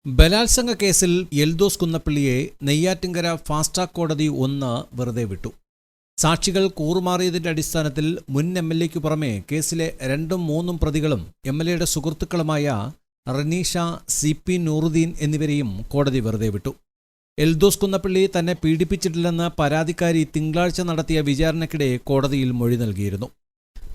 ബലാത്സംഗ കേസിൽ Eldhose കുന്നപ്പള്ളിയെ Neyyattinkara fast track കോടതി 1 വെറുതെ വിട്ടു. സാക്ഷികൾ കൂറുമാറിയതിന്റെ അടിസ്ഥാനത്തിൽ മുൻ എംഎൽഎയ്ക്കു പുറമെ കേസിലെ 2ഉം 3ഉം പ്രതികളും എംഎൽഎയുടെ സുഹൃത്തുക്കളുമായ റനീഷ, സി.പി. നൂറുദ്ദീൻ എന്നിവരെയും കോടതി വെറുതെ വിട്ടു. എൽദോസ് കുന്നപ്പള്ളി തന്നെ പീഡിപ്പിച്ചിട്ടില്ലെന്ന് പരാതിക്കാരി തിങ്കളാഴ്ച നടത്തിയ വിചാരണയ്ക്കിടെ കോടതിയിൽ മൊഴി നൽകിയിരുന്നു.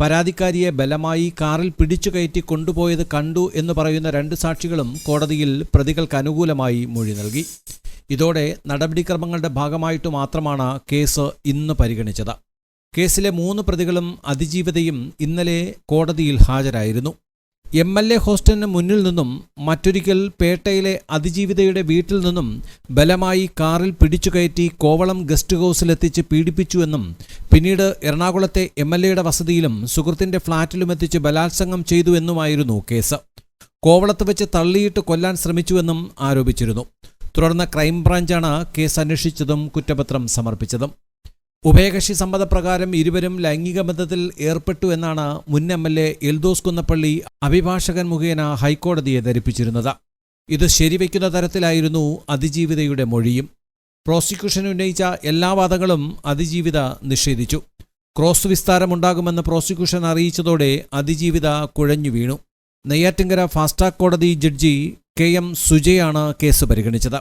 പരാതിക്കാരിയെ ബലമായി കാറിൽ പിടിച്ചുകയറ്റി കൊണ്ടുപോയത് കണ്ടു എന്ന് പറയുന്ന 2 സാക്ഷികളും കോടതിയിൽ പ്രതികൾക്ക് അനുകൂലമായി മൊഴി നൽകി. ഇതോടെ നടപടിക്രമങ്ങളുടെ ഭാഗമായിട്ടു മാത്രമാണ് കേസ് ഇന്ന് പരിഗണിച്ചത്. കേസിലെ 3 പ്രതികളും അതിജീവിതയും ഇന്നലെ കോടതിയിൽ ഹാജരായിരുന്നു. എംഎൽഎ ഹോസ്റ്റലിന് മുന്നിൽ നിന്നും മറ്റൊരിക്കൽ പേട്ടയിലെ അതിജീവിതയുടെ വീട്ടിൽ നിന്നും ബലമായി കാറിൽ പിടിച്ചുകയറ്റി കോവളം ഗസ്റ്റ് ഹൗസിലെത്തിച്ച് പീഡിപ്പിച്ചുവെന്നും പിന്നീട് എറണാകുളത്തെ എംഎൽഎയുടെ വസതിയിലും സുഹൃത്തിന്റെ ഫ്ളാറ്റിലുമെത്തിച്ച് ബലാത്സംഗം ചെയ്തുവെന്നുമായിരുന്നു കേസ്. കോവളത്ത് വെച്ച് തള്ളിയിട്ട് കൊല്ലാൻ ശ്രമിച്ചുവെന്നും ആരോപിച്ചിരുന്നു. തുടർന്ന് ക്രൈംബ്രാഞ്ചാണ് കേസ് അന്വേഷിച്ചതും കുറ്റപത്രം സമർപ്പിച്ചതും. ഉഭയകക്ഷി സമ്മതപ്രകാരം ഇരുവരും ലൈംഗിക ബന്ധത്തിൽ ഏർപ്പെട്ടു എന്നാണ് മുൻ എംഎൽഎ എൽദോസ് കുന്നപ്പള്ളി അഭിഭാഷകൻ മുഖേന ഹൈക്കോടതിയെ ധരിപ്പിച്ചിരുന്നത്. ഇത് ശരിവയ്ക്കുന്ന തരത്തിലായിരുന്നു അതിജീവിതയുടെ മൊഴിയും. പ്രോസിക്യൂഷൻ ഉന്നയിച്ച എല്ലാ വാദങ്ങളും അതിജീവിത നിഷേധിച്ചു. ക്രോസ് വിസ്താരമുണ്ടാകുമെന്ന് പ്രോസിക്യൂഷൻ അറിയിച്ചതോടെ അതിജീവിത കുഴഞ്ഞു വീണു. നെയ്യാറ്റിൻകര ഫാസ്റ്റ് ട്രാക്ക് കോടതി ജഡ്ജി കെ.എം. സുജയാണ് കേസ് പരിഗണിച്ചത്.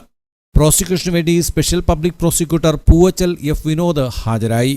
പ്രോസിക്യൂഷനു വേണ്ടി special public prosecutor Poovachal F. Vinod ഹാജരായി.